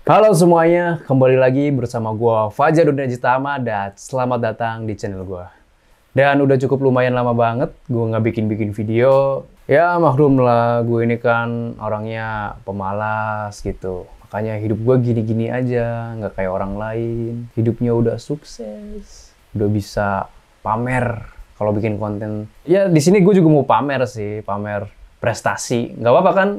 Halo semuanya, kembali lagi bersama gua Fajar Udnajitama dan selamat datang di channel gua. Dan udah cukup lumayan lama banget gua nggak bikin video. Ya maklum lah, gue ini kan orangnya pemalas gitu. Makanya hidup gua gini-gini aja, nggak kayak orang lain. Hidupnya udah sukses, udah bisa pamer kalau bikin konten. Ya di sini gue juga mau pamer sih, pamer prestasi. Nggak apa-apa kan?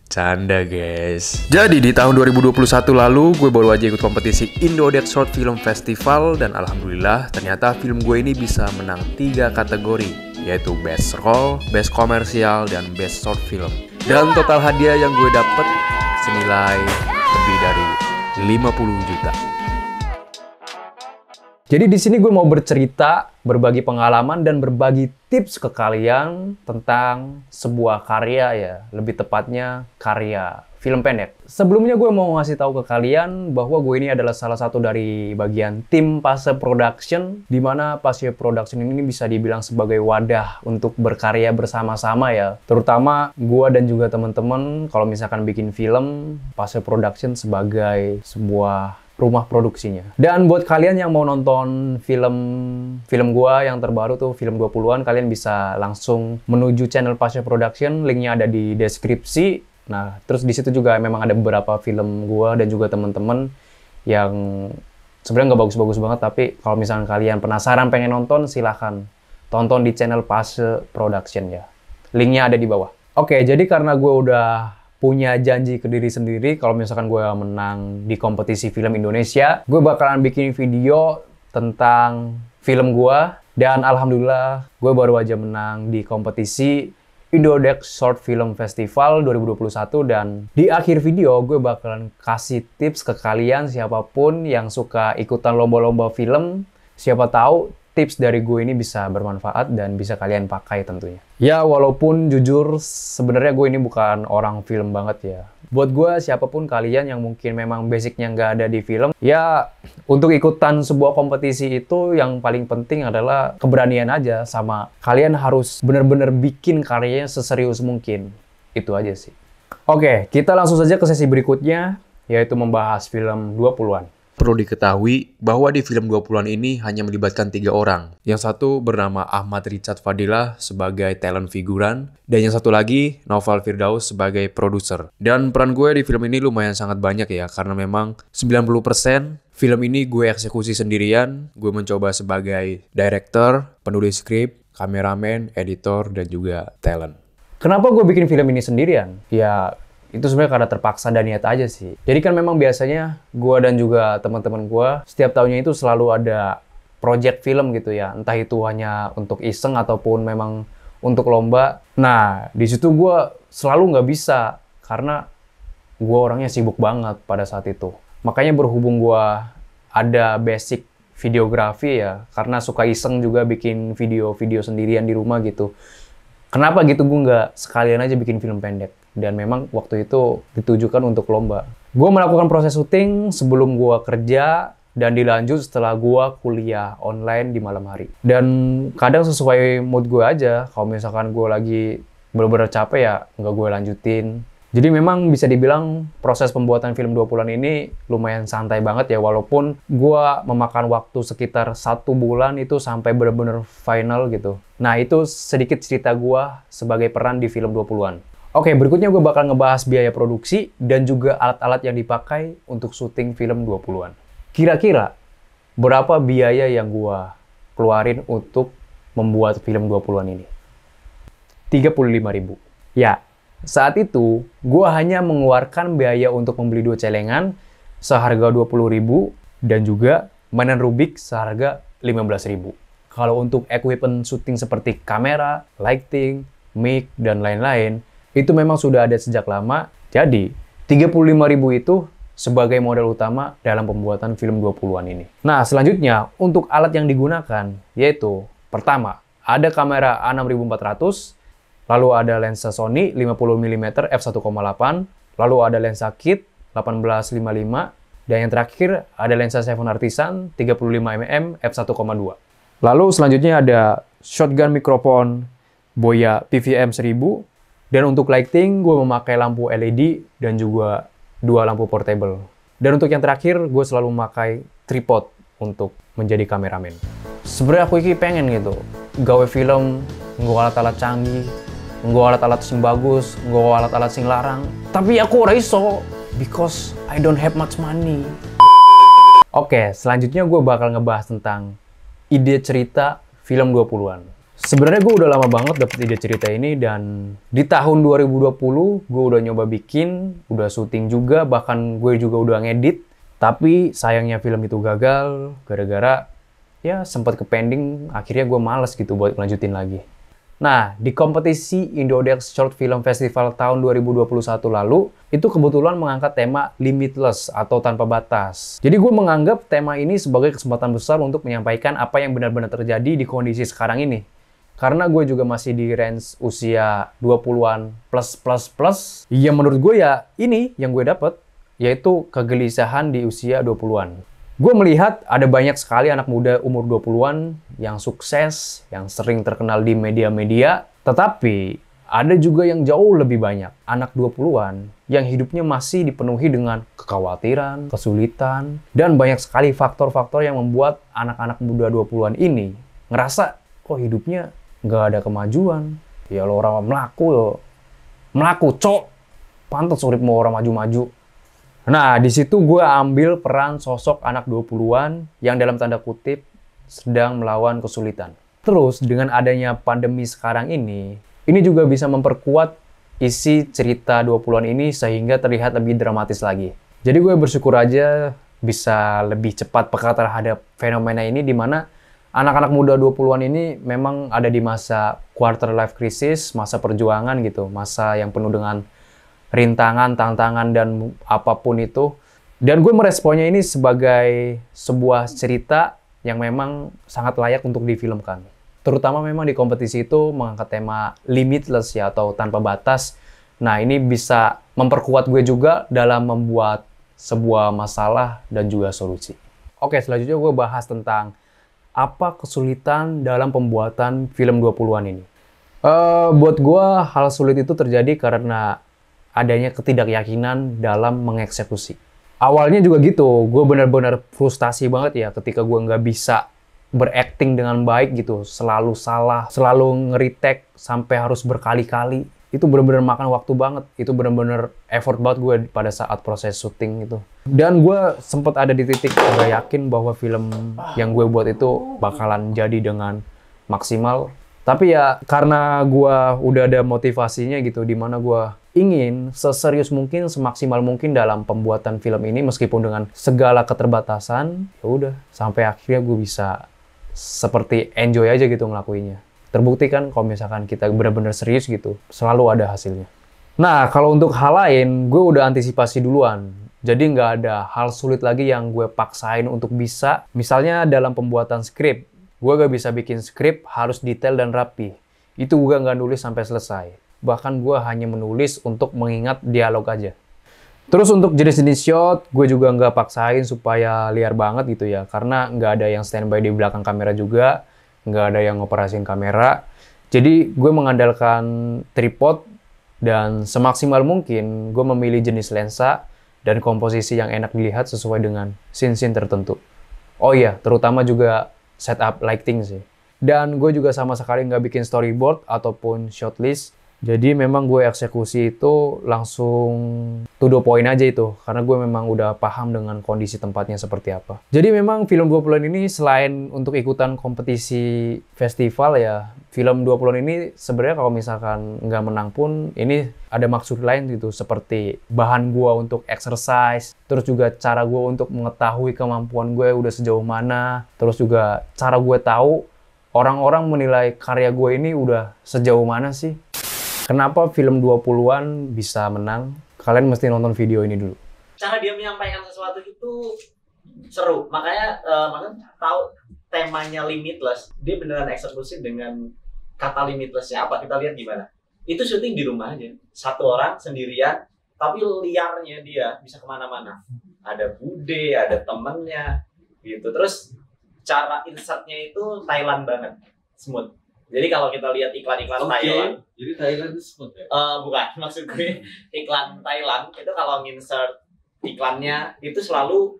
Canda guys. Jadi di tahun 2021 lalu gue baru aja ikut kompetisi Indodex Short Film Festival dan alhamdulillah ternyata film gue ini bisa menang 3 kategori, yaitu Best Role, Best Komersial, dan Best Short Film. Dan total hadiah yang gue dapet senilai lebih dari 50 juta. Jadi di sini gue mau bercerita, berbagi pengalaman dan berbagi tips ke kalian tentang sebuah karya ya, lebih tepatnya karya film pendek. Sebelumnya gue mau ngasih tahu ke kalian bahwa gue ini adalah salah satu dari bagian tim Pase Production, di mana Pase Production ini bisa dibilang sebagai wadah untuk berkarya bersama-sama ya. Terutama gue dan juga teman-teman kalau misalkan bikin film, Pase Production sebagai sebuah rumah produksinya. Dan buat kalian yang mau nonton film gua yang terbaru tuh, film 20-an, kalian bisa langsung menuju channel Pasha Production, linknya ada di deskripsi. Nah, terus di situ juga memang ada beberapa film gua dan juga teman-teman yang sebenarnya nggak bagus-bagus banget, tapi kalau misalnya kalian penasaran pengen nonton, silahkan tonton di channel Pasha Production ya. Linknya ada di bawah. Oke, jadi karena gua udah punya janji ke diri sendiri, kalau misalkan gue menang di kompetisi film Indonesia, gue bakalan bikin video tentang film gue. Dan alhamdulillah, gue baru aja menang di kompetisi Indodex Short Film Festival 2021. Dan di akhir video, gue bakalan kasih tips ke kalian siapapun yang suka ikutan lomba-lomba film. Siapa tahu tips dari gue ini bisa bermanfaat dan bisa kalian pakai tentunya. Ya, walaupun jujur sebenarnya gue ini bukan orang film banget ya. Buat gue, siapapun kalian yang mungkin memang basicnya nggak ada di film, ya untuk ikutan sebuah kompetisi itu yang paling penting adalah keberanian aja, sama kalian harus bener-bener bikin karyanya seserius mungkin. Itu aja sih. Oke, kita langsung saja ke sesi berikutnya, yaitu membahas film 20-an. Perlu diketahui bahwa di film 20-an ini hanya melibatkan 3 orang. Yang satu bernama Ahmad Richard Fadilah sebagai talent figuran, dan yang satu lagi Naufal Firdaus sebagai produser. Dan peran gue di film ini lumayan sangat banyak ya, karena memang 90% film ini gue eksekusi sendirian. Gue mencoba sebagai director, penulis skrip, kameramen, editor, dan juga talent. Kenapa gue bikin film ini sendirian? Ya, itu sebenarnya karena terpaksa dan niat aja sih. Jadi kan memang biasanya gue dan juga teman-teman gue setiap tahunnya itu selalu ada project film gitu ya. Entah itu hanya untuk iseng ataupun memang untuk lomba. Nah, di situ gue selalu nggak bisa karena gue orangnya sibuk banget pada saat itu. Makanya berhubung gue ada basic videografi ya, karena suka iseng juga bikin video-video sendirian di rumah gitu. Kenapa gitu gue nggak sekalian aja bikin film pendek? Dan memang waktu itu ditujukan untuk lomba. Gue melakukan proses syuting sebelum gue kerja dan dilanjut setelah gue kuliah online di malam hari. Dan kadang sesuai mood gue aja. Kalau misalkan gue lagi bener-bener capek ya nggak gue lanjutin. Jadi memang bisa dibilang proses pembuatan film 20-an ini lumayan santai banget ya, walaupun gue memakan waktu sekitar 1 bulan itu sampai bener-bener final gitu. Nah itu sedikit cerita gue sebagai peran di film 20-an. Oke, berikutnya gue bakal ngebahas biaya produksi dan juga alat-alat yang dipakai untuk syuting film 20-an. Kira-kira berapa biaya yang gue keluarin untuk membuat film 20-an ini? 35.000. Ya, saat itu gue hanya mengeluarkan biaya untuk membeli 2 celengan seharga 20.000 dan juga mainan Rubik seharga 15.000. Kalau untuk equipment syuting seperti kamera, lighting, mic, dan lain-lain, itu memang sudah ada sejak lama. Jadi 35.000 itu sebagai modal utama dalam pembuatan film 20-an ini. Nah, selanjutnya untuk alat yang digunakan yaitu pertama, ada kamera A6400, lalu ada lensa Sony 50mm f1.8, lalu ada lensa kit 1855, dan yang terakhir ada lensa 7 Artisan 35mm f1.2. Lalu selanjutnya ada shotgun mikrofon Boya PVM 1000. Dan untuk lighting, gue memakai lampu LED dan juga 2 lampu portable. Dan untuk yang terakhir, gue selalu memakai tripod untuk menjadi kameramen. Sebenarnya aku iki pengen gitu, gawe film, nggawa alat-alat canggih, nggawa alat-alat sing bagus, nggawa alat-alat sing larang. Tapi aku ora iso, because I don't have much money. Oke, selanjutnya gue bakal ngebahas tentang ide cerita film 20-an. Sebenarnya gue udah lama banget dapet ide cerita ini, dan di tahun 2020 gue udah nyoba bikin, udah syuting juga, bahkan gue juga udah ngedit. Tapi sayangnya film itu gagal gara-gara ya sempat ke-pending, akhirnya gue males gitu buat lanjutin lagi. Nah, di kompetisi Indodex Short Film Festival tahun 2021 lalu, itu kebetulan mengangkat tema Limitless atau tanpa batas. Jadi gue menganggap tema ini sebagai kesempatan besar untuk menyampaikan apa yang benar-benar terjadi di kondisi sekarang ini. Karena gue juga masih di range usia 20-an plus. Ya menurut gue ya ini yang gue dapet, yaitu kegelisahan di usia 20-an. Gue melihat ada banyak sekali anak muda umur 20-an yang sukses, yang sering terkenal di media-media, tetapi ada juga yang jauh lebih banyak anak 20-an yang hidupnya masih dipenuhi dengan kekhawatiran, kesulitan, dan banyak sekali faktor-faktor yang membuat anak-anak muda 20-an ini ngerasa kok hidupnya nggak ada kemajuan. Ya lo orang melaku, cok. Pantes urip mau orang maju-maju. Nah, di situ gue ambil peran sosok anak 20-an yang dalam tanda kutip sedang melawan kesulitan. Terus, dengan adanya pandemi sekarang ini juga bisa memperkuat isi cerita 20-an ini sehingga terlihat lebih dramatis lagi. Jadi gue bersyukur aja bisa lebih cepat peka terhadap fenomena ini, di mana anak-anak muda 20-an ini memang ada di masa quarter life crisis, masa perjuangan gitu, masa yang penuh dengan rintangan, tantangan, dan apapun itu. Dan gue meresponnya ini sebagai sebuah cerita yang memang sangat layak untuk difilmkan. Terutama memang di kompetisi itu mengangkat tema Limitless ya, atau tanpa batas. Nah, ini bisa memperkuat gue juga dalam membuat sebuah masalah dan juga solusi. Oke, selanjutnya gue bahas tentang apa kesulitan dalam pembuatan film 20-an ini. Buat gue, hal sulit itu terjadi karena adanya ketidakyakinan dalam mengeksekusi. Awalnya juga gitu, gue benar-benar frustasi banget ya ketika gue nggak bisa berakting dengan baik gitu. Selalu salah, selalu nge-retake sampai harus berkali-kali. Itu benar-benar makan waktu banget. Itu benar-benar effort banget gue pada saat proses syuting itu. Dan gue sempat ada di titik gak yakin bahwa film yang gue buat itu bakalan jadi dengan maksimal. Tapi ya karena gue udah ada motivasinya gitu, dimana gue ingin seserius mungkin, semaksimal mungkin dalam pembuatan film ini meskipun dengan segala keterbatasan. Ya udah, sampai akhirnya gue bisa seperti enjoy aja gitu ngelakuinnya. Terbukti kan kalau misalkan kita benar-benar serius gitu, selalu ada hasilnya. Nah, kalau untuk hal lain, gue udah antisipasi duluan. Jadi nggak ada hal sulit lagi yang gue paksain untuk bisa. Misalnya dalam pembuatan skrip, gue gak bisa bikin skrip harus detail dan rapi. Itu gue nggak nulis sampai selesai. Bahkan gue hanya menulis untuk mengingat dialog aja. Terus untuk jenis-jenis shot, gue juga nggak paksain supaya liar banget gitu ya. Karena nggak ada yang standby di belakang kamera juga. Nggak ada yang ngoperasin kamera. Jadi gue mengandalkan tripod. Dan semaksimal mungkin gue memilih jenis lensa dan komposisi yang enak dilihat sesuai dengan scene-scene tertentu. Oh iya, terutama juga setup lighting sih. Dan gue juga sama sekali nggak bikin storyboard ataupun shot list. Jadi memang gue eksekusi itu langsung to the point aja itu. Karena gue memang udah paham dengan kondisi tempatnya seperti apa. Jadi memang film 20-an ini selain untuk ikutan kompetisi festival ya, film 20-an ini sebenarnya kalau misalkan nggak menang pun ini ada maksud lain gitu. Seperti bahan gue untuk exercise, terus juga cara gue untuk mengetahui kemampuan gue udah sejauh mana, terus juga cara gue tahu orang-orang menilai karya gue ini udah sejauh mana sih. Kenapa film 20-an bisa menang? Kalian mesti nonton video ini dulu. Cara dia menyampaikan sesuatu itu seru. Makanya tahu temanya Limitless. Dia beneran eksekusi dengan kata limitlessnya apa. Kita lihat gimana. Itu syuting di rumah aja. Satu orang sendirian, tapi liarnya dia bisa kemana-mana. Ada bude, ada temennya, gitu. Terus cara insertnya itu Thailand banget, smooth. Jadi kalau kita lihat iklan-iklan Thailand, jadi Thailand itu smooth ya? Bukan, maksud gue iklan Thailand itu kalau nginsert iklannya itu selalu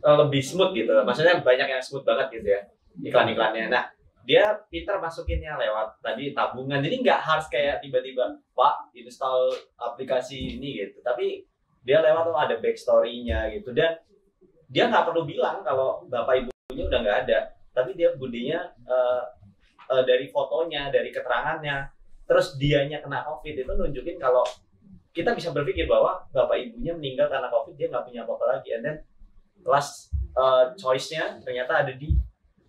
lebih smooth gitu. Maksudnya banyak yang smooth banget gitu ya iklan-iklannya. Nah, dia pintar masukinnya lewat tadi tabungan. Jadi nggak harus kayak tiba-tiba Pak install aplikasi ini gitu. Tapi dia lewat tuh ada backstory-nya gitu. Dan dia nggak perlu bilang kalau bapak ibunya udah nggak ada. Tapi dia budinya dari fotonya, dari keterangannya, terus dianya kena COVID itu nunjukin kalau kita bisa berpikir bahwa bapak ibunya meninggal karena COVID, dia nggak punya apa-apa lagi. And then last choice-nya ternyata ada di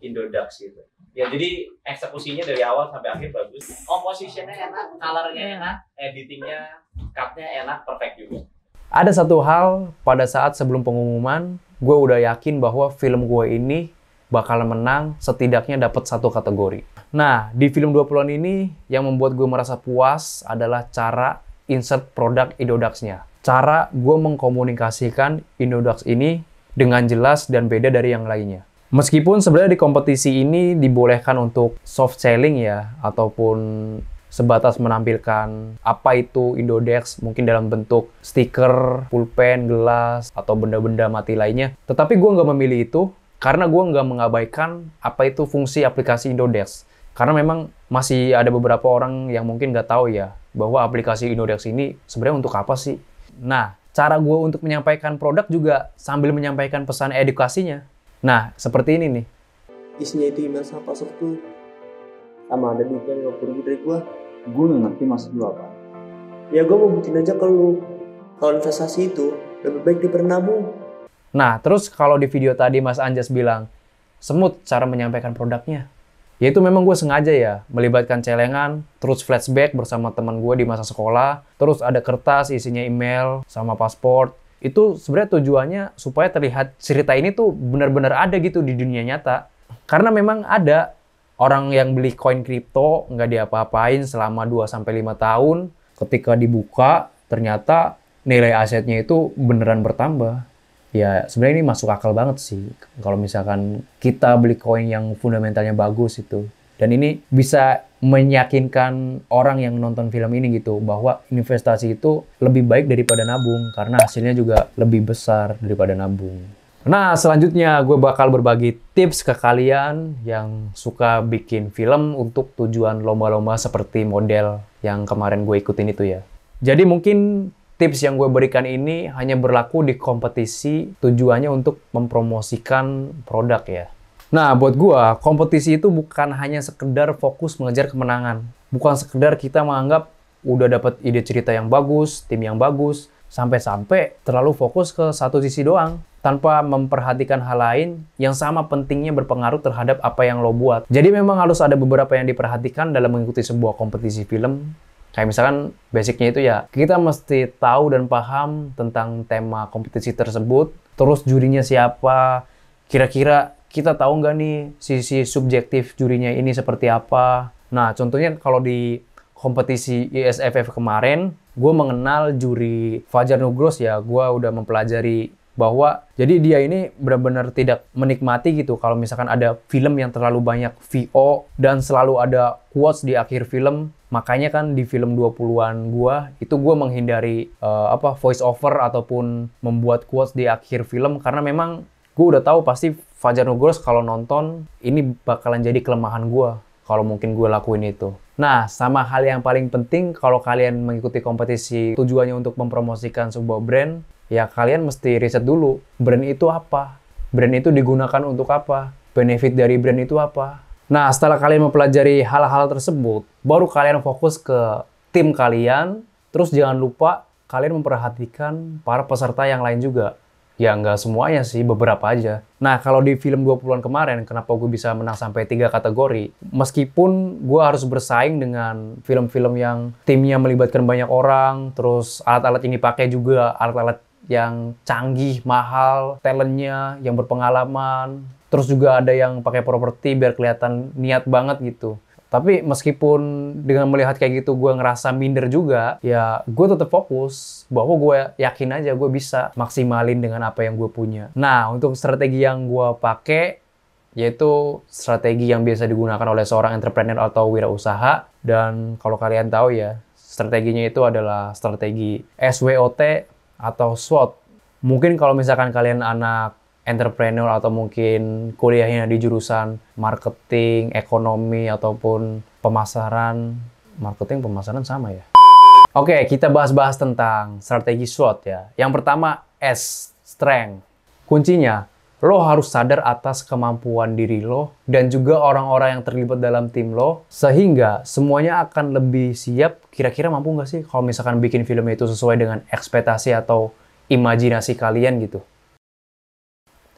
Indodax gitu. Ya jadi eksekusinya dari awal sampai akhir bagus. Composition-nya enak, color-nya enak, editing-nya, cut-nya enak, perfect juga. Ada satu hal pada saat sebelum pengumuman, gue udah yakin bahwa film gue ini bakal menang setidaknya dapat satu kategori. Nah, di film 20-an ini yang membuat gue merasa puas adalah cara insert produk Indodax-nya. Cara gue mengkomunikasikan Indodax ini dengan jelas dan beda dari yang lainnya. Meskipun sebenarnya di kompetisi ini dibolehkan untuk soft selling ya, ataupun sebatas menampilkan apa itu Indodax, mungkin dalam bentuk stiker, pulpen, gelas, atau benda-benda mati lainnya. Tetapi gue nggak memilih itu karena gue nggak mengabaikan apa itu fungsi aplikasi Indodax. Karena memang masih ada beberapa orang yang mungkin nggak tahu ya, bahwa aplikasi Indodax ini sebenarnya untuk apa sih. Nah, cara gue untuk menyampaikan produk juga sambil menyampaikan pesan edukasinya. Nah, seperti ini nih. Isinya itu email sama password tuh sama ada duitnya 50.000 dari gua. Gue gak ngerti maksud lu apa. Ya gua mau buktiin aja kalau investasi itu lebih baik daripada nabung. Nah, terus kalau di video tadi Mas Anjas bilang, semut cara menyampaikan produknya. Ya itu memang gue sengaja ya, melibatkan celengan, terus flashback bersama teman gue di masa sekolah, terus ada kertas isinya email sama paspor. Itu sebenarnya tujuannya supaya terlihat cerita ini tuh benar-benar ada gitu di dunia nyata. Karena memang ada orang yang beli koin kripto nggak diapa-apain selama 2-5 tahun. Ketika dibuka, ternyata nilai asetnya itu beneran bertambah. Ya sebenarnya ini masuk akal banget sih. Kalau misalkan kita beli koin yang fundamentalnya bagus itu. Dan ini bisa meyakinkan orang yang nonton film ini gitu bahwa investasi itu lebih baik daripada nabung karena hasilnya juga lebih besar daripada nabung. Nah, selanjutnya gue bakal berbagi tips ke kalian yang suka bikin film untuk tujuan lomba-lomba seperti model yang kemarin gue ikutin itu ya. Jadi mungkin tips yang gue berikan ini hanya berlaku di kompetisi tujuannya untuk mempromosikan produk ya. Nah, buat gue, kompetisi itu bukan hanya sekedar fokus mengejar kemenangan. Bukan sekedar kita menganggap udah dapat ide cerita yang bagus, tim yang bagus, sampai-sampai terlalu fokus ke satu sisi doang, tanpa memperhatikan hal lain yang sama pentingnya berpengaruh terhadap apa yang lo buat. Jadi memang harus ada beberapa yang diperhatikan dalam mengikuti sebuah kompetisi film. Kayak misalkan basicnya itu ya, kita mesti tahu dan paham tentang tema kompetisi tersebut, terus jurinya siapa, kira-kira kita tahu nggak nih sisi subjektif jurinya ini seperti apa. Nah, contohnya kalau di kompetisi ISFF kemarin, gue mengenal juri Fajar Nugros ya, gue udah mempelajari bahwa jadi dia ini benar-benar tidak menikmati gitu kalau misalkan ada film yang terlalu banyak VO dan selalu ada quotes di akhir film. Makanya kan di film 20-an itu gue menghindari voice over ataupun membuat quotes di akhir film karena memang gue udah tahu pasti Fajar Nugros kalau nonton ini bakalan jadi kelemahan gue kalau mungkin gue lakuin itu. Nah, sama hal yang paling penting kalau kalian mengikuti kompetisi tujuannya untuk mempromosikan sebuah brand, ya kalian mesti riset dulu. Brand itu apa? Brand itu digunakan untuk apa? Benefit dari brand itu apa? Nah, setelah kalian mempelajari hal-hal tersebut, baru kalian fokus ke tim kalian, terus jangan lupa kalian memperhatikan para peserta yang lain juga. Ya nggak semuanya sih, beberapa aja. Nah, kalau di film 20-an kemarin, kenapa gue bisa menang sampai 3 kategori? Meskipun gue harus bersaing dengan film-film yang timnya melibatkan banyak orang, terus alat-alat yang dipakai juga alat-alat yang canggih, mahal, talentnya yang berpengalaman, terus juga ada yang pakai properti biar kelihatan niat banget gitu. Tapi meskipun dengan melihat kayak gitu gue ngerasa minder juga, ya gue tetap fokus bahwa gue yakin aja gue bisa maksimalin dengan apa yang gue punya. Nah, untuk strategi yang gue pakai, yaitu strategi yang biasa digunakan oleh seorang entrepreneur atau wirausaha. Dan kalau kalian tahu ya, strateginya itu adalah strategi SWOT atau SWOT. Mungkin kalau misalkan kalian anak entrepreneur atau mungkin kuliahnya di jurusan marketing, ekonomi, ataupun pemasaran. Marketing, pemasaran sama ya? Oke, kita bahas-bahas tentang strategi SWOT ya. Yang pertama, S, strength. Kuncinya, lo harus sadar atas kemampuan diri lo dan juga orang-orang yang terlibat dalam tim lo, sehingga semuanya akan lebih siap. Kira-kira mampu nggak sih kalau misalkan bikin film itu sesuai dengan ekspektasi atau imajinasi kalian gitu.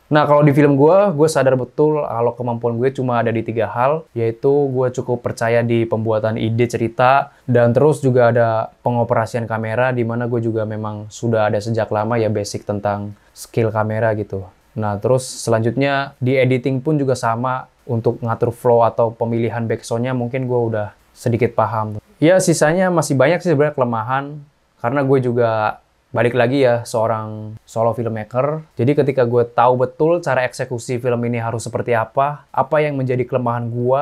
Nah, kalau di film gue sadar betul kalau kemampuan gue cuma ada di 3 hal, yaitu gue cukup percaya di pembuatan ide cerita, dan terus juga ada pengoperasian kamera, di mana gue juga memang sudah ada sejak lama ya basic tentang skill kamera gitu. Nah, terus selanjutnya di editing pun juga sama, untuk ngatur flow atau pemilihan backsound-nya mungkin gue udah sedikit paham. Ya, sisanya masih banyak sih sebenarnya kelemahan, karena gue juga balik lagi ya seorang solo filmmaker. Jadi ketika gue tahu betul cara eksekusi film ini harus seperti apa yang menjadi kelemahan gue,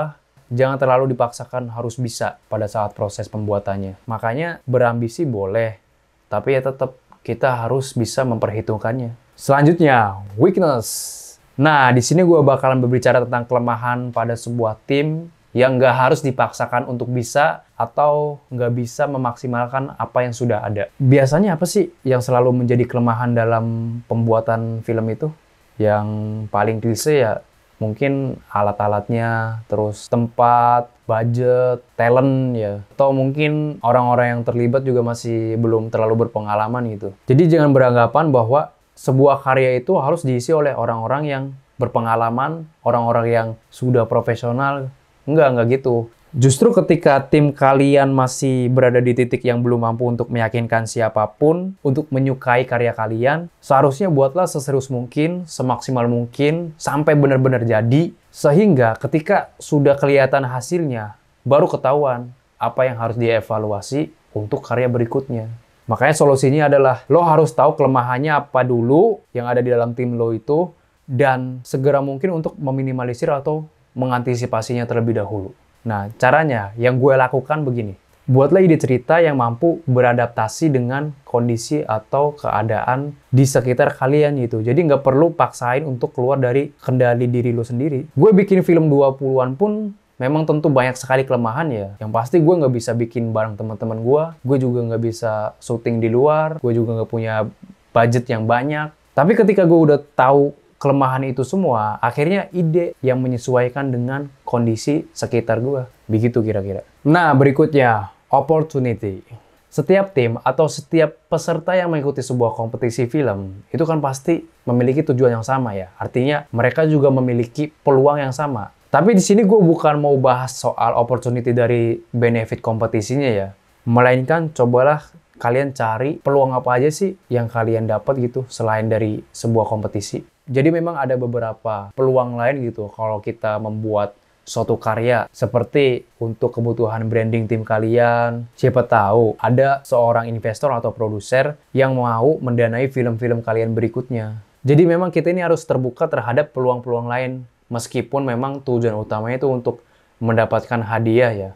jangan terlalu dipaksakan harus bisa pada saat proses pembuatannya. Makanya berambisi boleh, tapi ya tetap kita harus bisa memperhitungkannya. Selanjutnya, weakness. Nah, di sini gue bakalan berbicara tentang kelemahan pada sebuah tim yang nggak harus dipaksakan untuk bisa atau nggak bisa memaksimalkan apa yang sudah ada. Biasanya apa sih yang selalu menjadi kelemahan dalam pembuatan film itu? Yang paling klise ya mungkin alat-alatnya, terus tempat, budget, talent ya. Atau mungkin orang-orang yang terlibat juga masih belum terlalu berpengalaman gitu. Jadi jangan beranggapan bahwa sebuah karya itu harus diisi oleh orang-orang yang berpengalaman, orang-orang yang sudah profesional. Enggak gitu. Justru ketika tim kalian masih berada di titik yang belum mampu untuk meyakinkan siapapun untuk menyukai karya kalian, seharusnya buatlah seserius mungkin, semaksimal mungkin, sampai benar-benar jadi, sehingga ketika sudah kelihatan hasilnya, baru ketahuan apa yang harus dievaluasi untuk karya berikutnya. Makanya solusinya adalah lo harus tahu kelemahannya apa dulu yang ada di dalam tim lo itu, dan segera mungkin untuk meminimalisir atau mengantisipasinya terlebih dahulu. Nah, caranya yang gue lakukan begini. Buatlah ide cerita yang mampu beradaptasi dengan kondisi atau keadaan di sekitar kalian gitu. Jadi nggak perlu paksain untuk keluar dari kendali diri lo sendiri. Gue bikin film 20-an pun memang tentu banyak sekali kelemahan ya. Yang pasti gue nggak bisa bikin bareng teman-teman gue. Gue juga nggak bisa syuting di luar. Gue juga nggak punya budget yang banyak. Tapi ketika gue udah tahu kelemahan itu semua, akhirnya ide yang menyesuaikan dengan kondisi sekitar gue. Begitu kira-kira. Nah, berikutnya, opportunity. Setiap tim atau setiap peserta yang mengikuti sebuah kompetisi film, itu kan pasti memiliki tujuan yang sama ya. Artinya, mereka juga memiliki peluang yang sama. Tapi di sini gue bukan mau bahas soal opportunity dari benefit kompetisinya ya. Melainkan cobalah kalian cari peluang apa aja sih yang kalian dapat gitu selain dari sebuah kompetisi. Jadi memang ada beberapa peluang lain gitu kalau kita membuat suatu karya, seperti untuk kebutuhan branding tim kalian. Siapa tahu ada seorang investor atau produser yang mau mendanai film-film kalian berikutnya. Jadi memang kita ini harus terbuka terhadap peluang-peluang lain, meskipun memang tujuan utamanya itu untuk mendapatkan hadiah ya.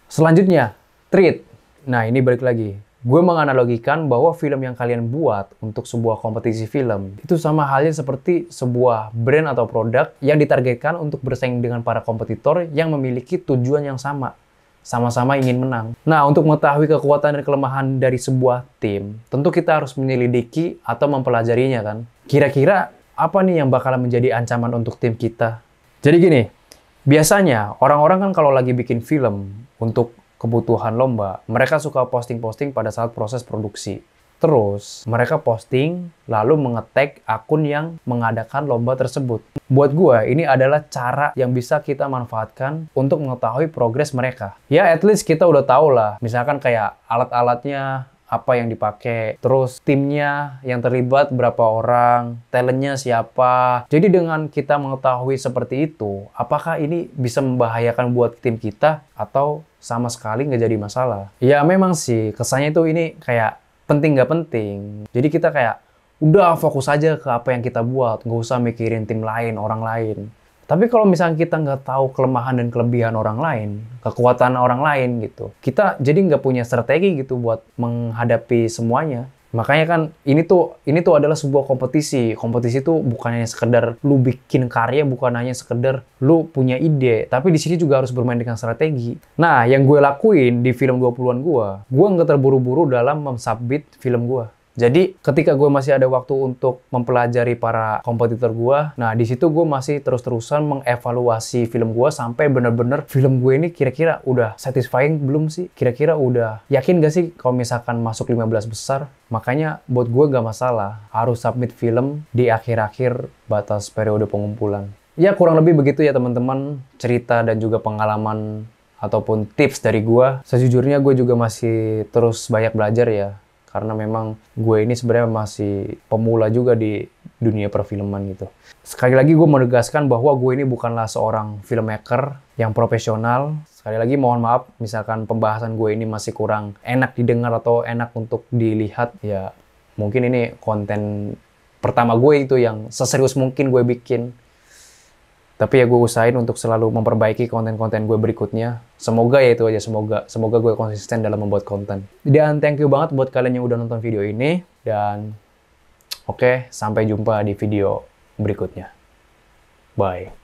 Selanjutnya, treat. Nah, ini balik lagi. Gue menganalogikan bahwa film yang kalian buat untuk sebuah kompetisi film itu sama halnya seperti sebuah brand atau produk yang ditargetkan untuk bersaing dengan para kompetitor yang memiliki tujuan yang sama. Sama-sama ingin menang. Nah, untuk mengetahui kekuatan dan kelemahan dari sebuah tim, tentu kita harus menyelidiki atau mempelajarinya kan. Kira-kira apa nih yang bakalan menjadi ancaman untuk tim kita? Jadi gini, biasanya orang-orang kan kalau lagi bikin film untuk kebutuhan lomba, mereka suka posting-posting pada saat proses produksi. Terus, mereka posting lalu mengetag akun yang mengadakan lomba tersebut. Buat gue, ini adalah cara yang bisa kita manfaatkan untuk mengetahui progres mereka. Ya, at least kita udah tahu lah. Misalkan kayak alat-alatnya, apa yang dipakai, terus timnya yang terlibat berapa orang, talentnya siapa. Jadi dengan kita mengetahui seperti itu, apakah ini bisa membahayakan buat tim kita atau sama sekali nggak jadi masalah? Ya memang sih, kesannya itu ini kayak penting nggak penting. Jadi kita kayak udah fokus aja ke apa yang kita buat, nggak usah mikirin tim lain, orang lain. Tapi kalau misalnya kita nggak tahu kelemahan dan kelebihan orang lain, kekuatan orang lain gitu, kita jadi nggak punya strategi gitu buat menghadapi semuanya. Makanya kan ini tuh adalah sebuah kompetisi. Kompetisi tuh bukan hanya sekedar lu bikin karya, bukan hanya sekedar lu punya ide, tapi di sini juga harus bermain dengan strategi. Nah, yang gue lakuin di film 20-an gue nggak terburu-buru dalam mensubmit film gue. Jadi ketika gue masih ada waktu untuk mempelajari para kompetitor gue, nah di situ gue masih terus-terusan mengevaluasi film gue sampai bener-bener film gue ini kira-kira udah satisfying belum sih? Kira-kira udah yakin gak sih kalau misalkan masuk 15 besar? Makanya buat gue gak masalah harus submit film di akhir-akhir batas periode pengumpulan. Ya kurang lebih begitu ya teman-teman, cerita dan juga pengalaman ataupun tips dari gue. Sejujurnya gue juga masih terus banyak belajar ya. Karena memang gue ini sebenarnya masih pemula juga di dunia perfilman gitu. Sekali lagi gue menegaskan bahwa gue ini bukanlah seorang filmmaker yang profesional. Sekali lagi mohon maaf misalkan pembahasan gue ini masih kurang enak didengar atau enak untuk dilihat. Ya mungkin ini konten pertama gue itu yang seserius mungkin gue bikin. Tapi ya gue usahain untuk selalu memperbaiki konten-konten gue berikutnya. Semoga ya itu aja, semoga gue konsisten dalam membuat konten. Dan thank you banget buat kalian yang udah nonton video ini. Dan oke, sampai jumpa di video berikutnya. Bye.